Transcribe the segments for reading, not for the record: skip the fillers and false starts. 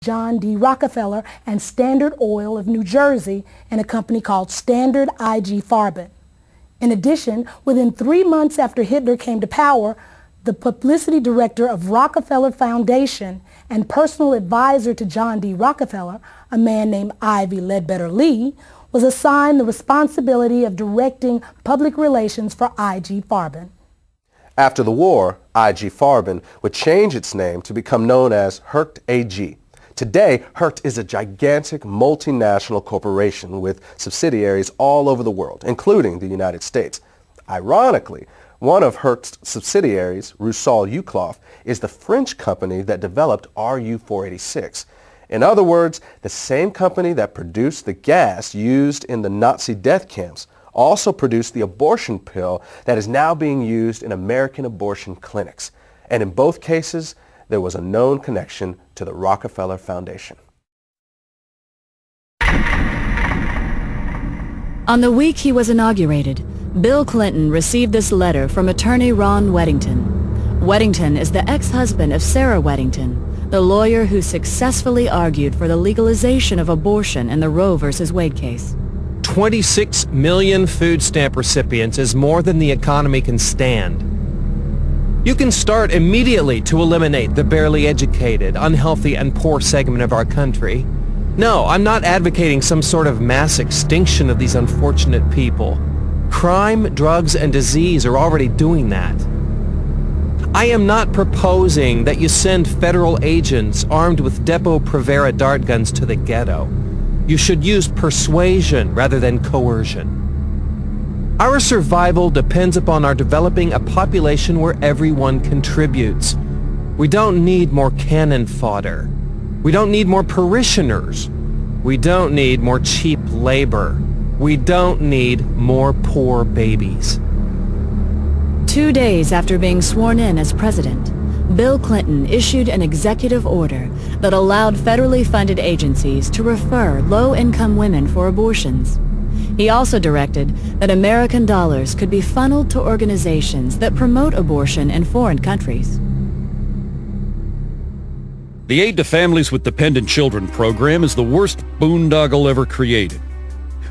John D. Rockefeller and Standard Oil of New Jersey and a company called Standard IG Farben. In addition, within 3 months after Hitler came to power, the publicity director of Rockefeller Foundation and personal advisor to John D. Rockefeller, a man named Ivy Ledbetter Lee, was assigned the responsibility of directing public relations for IG Farben. After the war, IG Farben would change its name to become known as Hercht AG. Today, Hercht is a gigantic multinational corporation with subsidiaries all over the world, including the United States. Ironically, one of Hercht's subsidiaries, Rusal Yuklov, is the French company that developed RU-486. In other words, the same company that produced the gas used in the Nazi death camps also produced the abortion pill that is now being used in American abortion clinics. And in both cases, there was a known connection to the Rockefeller Foundation. On the week he was inaugurated, Bill Clinton received this letter from attorney Ron Weddington. Weddington is the ex-husband of Sarah Weddington, the lawyer who successfully argued for the legalization of abortion in the Roe v. Wade case. 26 million food stamp recipients is more than the economy can stand. You can start immediately to eliminate the barely educated, unhealthy, and poor segment of our country. No, I'm not advocating some sort of mass extinction of these unfortunate people. Crime, drugs, and disease are already doing that. I am not proposing that you send federal agents armed with Depo-Provera dart guns to the ghetto. You should use persuasion rather than coercion. Our survival depends upon our developing a population where everyone contributes. We don't need more cannon fodder. We don't need more parishioners. We don't need more cheap labor. We don't need more poor babies. 2 days after being sworn in as president, Bill Clinton issued an executive order that allowed federally funded agencies to refer low-income women for abortions. He also directed that American dollars could be funneled to organizations that promote abortion in foreign countries. The Aid to Families with Dependent Children program is the worst boondoggle ever created.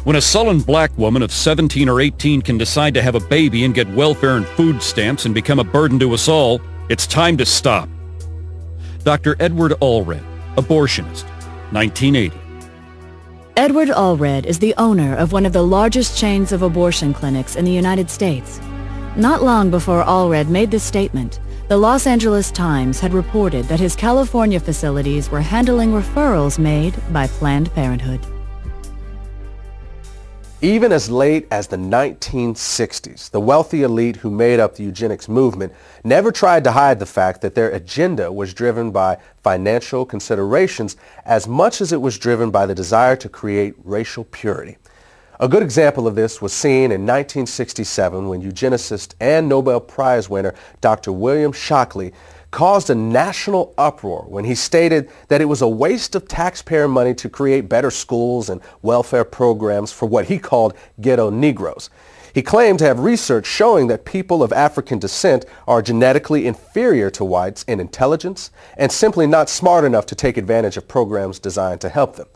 When a sullen black woman of 17 or 18 can decide to have a baby and get welfare and food stamps and become a burden to us all, it's time to stop. Dr. Edward Allred, abortionist, 1980. Edward Allred is the owner of one of the largest chains of abortion clinics in the United States. Not long before Allred made this statement, the Los Angeles Times had reported that his California facilities were handling referrals made by Planned Parenthood. Even as late as the 1960s, the wealthy elite who made up the eugenics movement never tried to hide the fact that their agenda was driven by financial considerations as much as it was driven by the desire to create racial purity. A good example of this was seen in 1967 when eugenicist and Nobel Prize winner Dr. William Shockley caused a national uproar when he stated that it was a waste of taxpayer money to create better schools and welfare programs for what he called ghetto Negroes. He claimed to have research showing that people of African descent are genetically inferior to whites in intelligence and simply not smart enough to take advantage of programs designed to help them.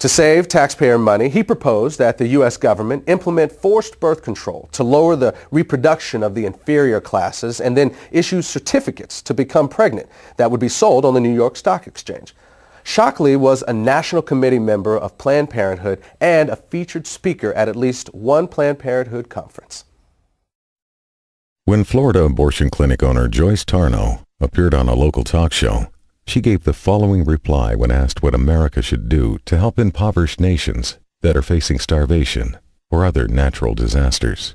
To save taxpayer money, he proposed that the U.S. government implement forced birth control to lower the reproduction of the inferior classes and then issue certificates to become pregnant that would be sold on the New York Stock Exchange. Shockley was a National Committee member of Planned Parenthood and a featured speaker at least one Planned Parenthood conference. When Florida abortion clinic owner Joyce Tarnow appeared on a local talk show, she gave the following reply when asked what America should do to help impoverished nations that are facing starvation or other natural disasters.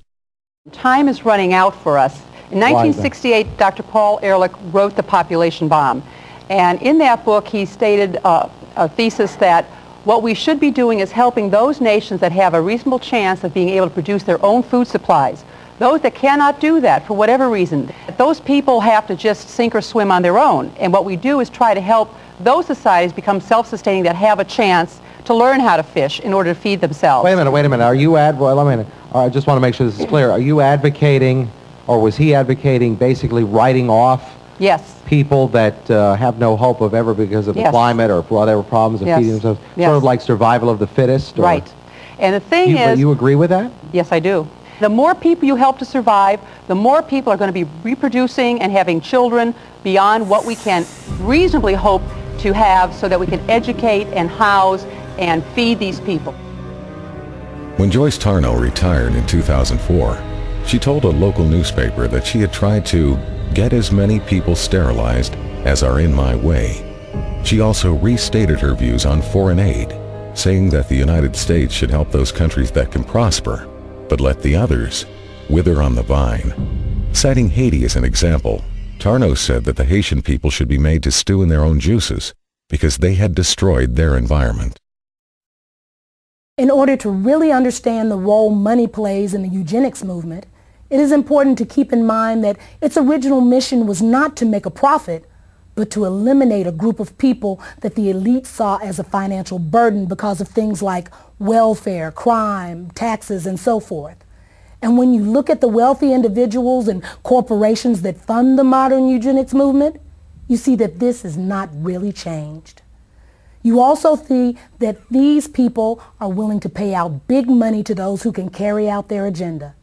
Time is running out for us. In 1968, Dr. Paul Ehrlich wrote The Population Bomb. And in that book, he stated a thesis that what we should be doing is helping those nations that have a reasonable chance of being able to produce their own food supplies. Those that cannot do that for whatever reason, those people have to just sink or swim on their own. And what we do is try to help those societies become self-sustaining that have a chance to learn how to fish in order to feed themselves. Wait a minute. Are you I just want to make sure this is clear. Are you advocating, or was he advocating, basically writing off Yes. people that have no hope of ever because of the climate or for whatever problems of feeding themselves, sort of like survival of the fittest? Or Right. And the thing is... You agree with that? Yes, I do. The more people you help to survive, the more people are going to be reproducing and having children beyond what we can reasonably hope to have so that we can educate and house and feed these people. When Joyce Tarnow retired in 2004, she told a local newspaper that she had tried to get as many people sterilized as are in my way. She also restated her views on foreign aid, saying that the United States should help those countries that can prosper, but let the others wither on the vine. Citing Haiti as an example, Tarnow said that the Haitian people should be made to stew in their own juices because they had destroyed their environment. In order to really understand the role money plays in the eugenics movement, it is important to keep in mind that its original mission was not to make a profit, but to eliminate a group of people that the elite saw as a financial burden because of things like welfare, crime, taxes, and so forth. And when you look at the wealthy individuals and corporations that fund the modern eugenics movement, you see that this has not really changed. You also see that these people are willing to pay out big money to those who can carry out their agenda.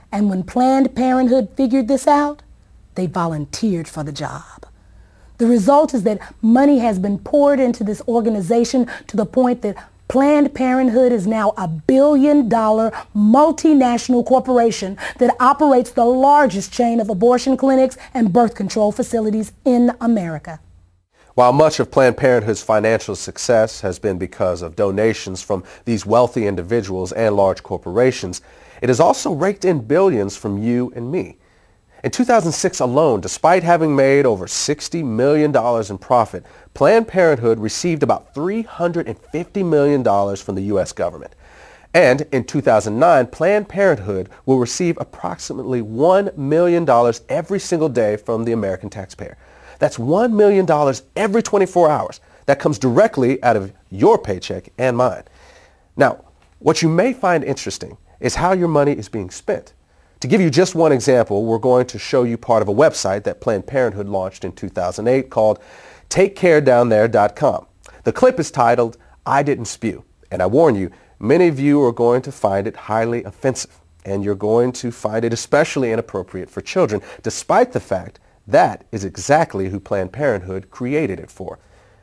And when Planned Parenthood figured this out, they volunteered for the job. The result is that money has been poured into this organization to the point that Planned Parenthood is now a billion-dollar multinational corporation that operates the largest chain of abortion clinics and birth control facilities in America. While much of Planned Parenthood's financial success has been because of donations from these wealthy individuals and large corporations, it has also raked in billions from you and me. In 2006 alone, despite having made over $60 million in profit, Planned Parenthood received about $350 million from the U.S. government. And in 2009, Planned Parenthood will receive approximately $1 million every single day from the American taxpayer. That's $1 million every 24 hours. That comes directly out of your paycheck and mine. Now, what you may find interesting is how your money is being spent. To give you just one example, we're going to show you part of a website that Planned Parenthood launched in 2008 called TakeCareDownThere.com. The clip is titled, "I Didn't Spew," and I warn you, many of you are going to find it highly offensive, and you're going to find it especially inappropriate for children, despite the fact that is exactly who Planned Parenthood created it for.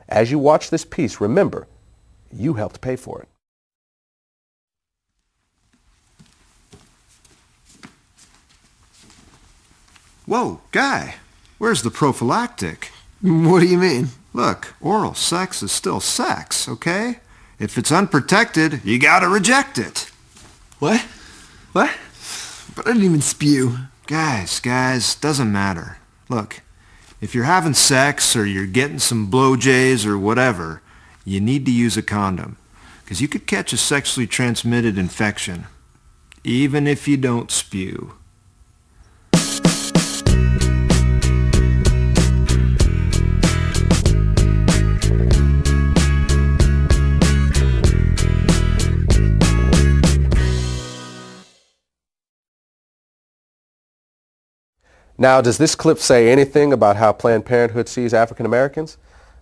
As you watch this piece, remember, you helped pay for it. Whoa, guy, where's the prophylactic? What do you mean? Look, oral sex is still sex, okay? If it's unprotected, you gotta reject it. What? What? But I didn't even spew. Guys, doesn't matter. Look, if you're having sex or you're getting some blowjays or whatever, you need to use a condom, because you could catch a sexually transmitted infection, even if you don't spew. Now, does this clip say anything about how Planned Parenthood sees African Americans?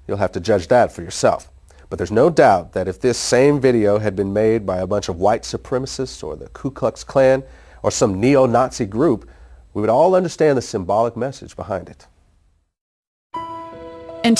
You'll have to judge that for yourself. But there's no doubt that if this same video had been made by a bunch of white supremacists or the Ku Klux Klan or some neo-Nazi group, we would all understand the symbolic message behind it. In